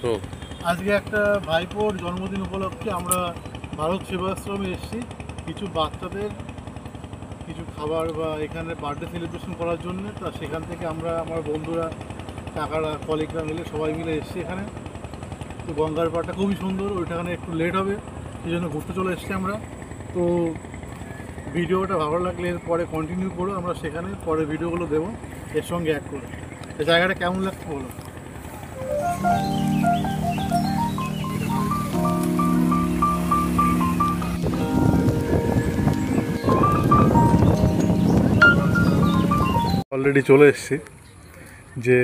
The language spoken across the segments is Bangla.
তো আজকে একটা ভাইপোর জন্মদিন উপলক্ষে আমরা ভারত সেবাশ্রমে এসেছি কিছু বাচ্চাদের কিছু খাবার বা এখানে বার্থডে সেলিব্রেশন করার জন্য। তা সেখান থেকে আমরা আমার বন্ধুরা কাকারা কলিগরা মিলে সবাই মিলে এসেছি এখানে। তো গঙ্গার পাড়টা খুবই সুন্দর, ওইটাখানে একটু লেট হবে, সেই জন্য ঘুরতে চলে এসেছি আমরা। তো ভিডিওটা ভালো লাগলে পরে কন্টিনিউ করো, আমরা সেখানে পরে ভিডিওগুলো দেবো এর সঙ্গে অ্যাড করে। এই জায়গাটা কেমন লাগছে বলো? অলরেডি চলে এসেছি যে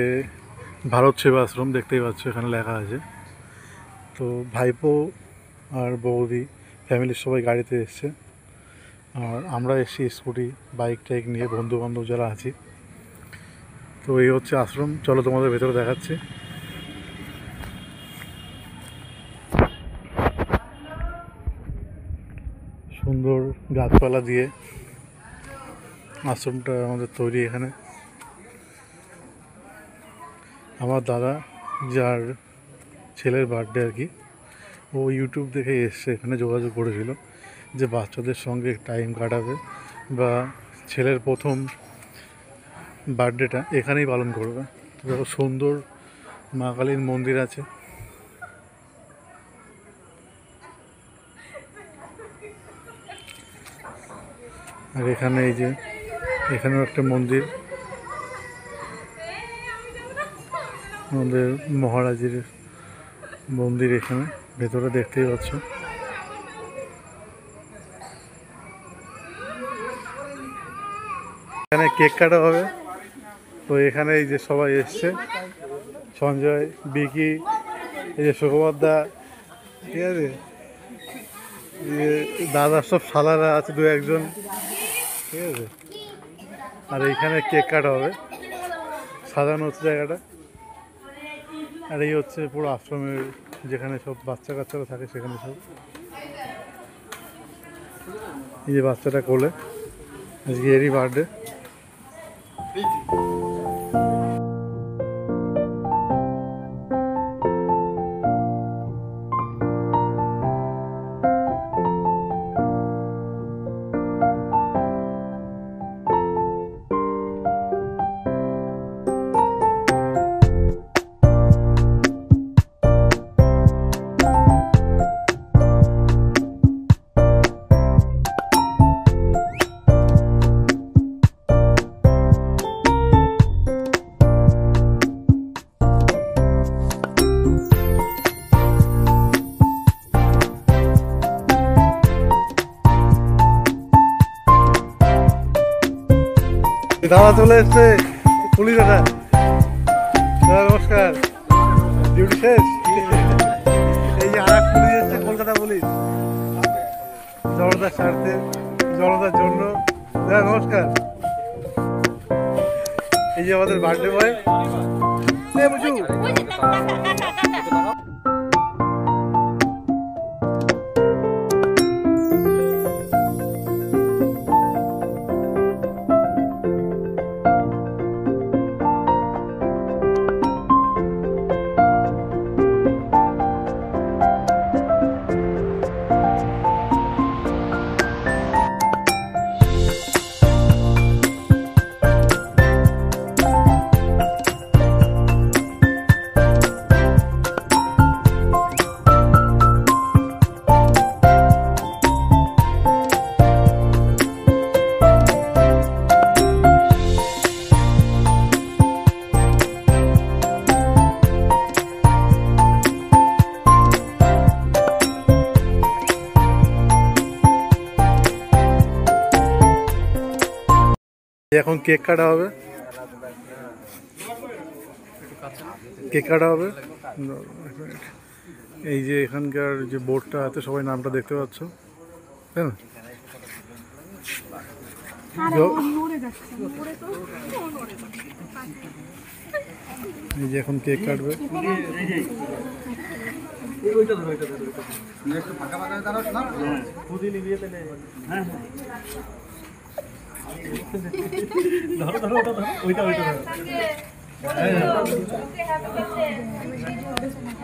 ভারত সেবাশ্রম, দেখতেই পাচ্ছ এখানে লেখা আছে। তো ভাইপো আর বৌদি ফ্যামিলির সবাই গাড়িতে এসছে, আর আমরা এসেছি স্কুটি বাইক টাইক নিয়ে বন্ধু বান্ধব যারা আছি। তো এই হচ্ছে আশ্রম, চলো তোমাদের ভেতরে দেখাচ্ছি। সুন্দর গাছপালা দিয়ে আশ্রমটা আমাদের তৈরি এখানে। আমার দাদা যার ছেলের বার্থডে আর কি, ও ইউটিউব দেখে এসছে, এখানে যোগাযোগ করেছিল যে বাচ্চাদের সঙ্গে টাইম কাটাবে বা ছেলের প্রথম বার্থডেটা এখানেই পালন করবে। দেখো সুন্দর মা কালীর মন্দির আছে, আর এখানে এই যে এখানেও একটা মন্দির, আমাদের মহারাজের মন্দির এখানে ভেতরে দেখতেই পাচ্ছ। এখানে কেক কাটা হবে। তো এখানে এই যে সবাই এসছে, সঞ্জয়, বিকি, এই যে সুখবরদা, ঠিক আছে, দাদার সব শালারা আছে দু একজন, ঠিক আছে। আর এইখানে কেক কাটা হবে, সাজানো হচ্ছে জায়গাটা। আর এই হচ্ছে পুরো আশ্রমের যেখানে সব বাচ্চা কাচ্চারা থাকে, সেখানে সব এই যে বাচ্চাটা কোলে, আজকে এরই বার্থডে। দাদা চলে এসছে, পুলিশ দাদা, নমস্কার, ডিউটি শেষ। এই যে আর এক পুলিশ এসছে, কলকাতা পুলিশ, জনতার স্বার্থে, জনতার জন্য। দাদা নমস্কার। এই যে আমাদের বার্থডে বয়, এখন কেক কাটা হবে, কেক কাটা হবে। এই যে এখানকার যে বোর্ডটা আছে, সবাই নামটা দেখতে পাচ্ছ, তাই না? এই যে এখন কেক কাটবে। ধরো ধরো ওইটা ওইটা ধরো।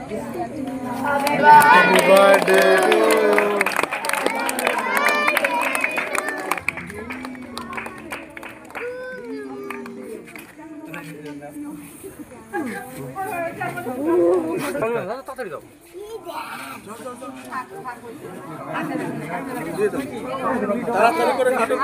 Happy birthday to you. তাড়াতাড়ি দাও। তাড়াতাড়ি করে কাটো।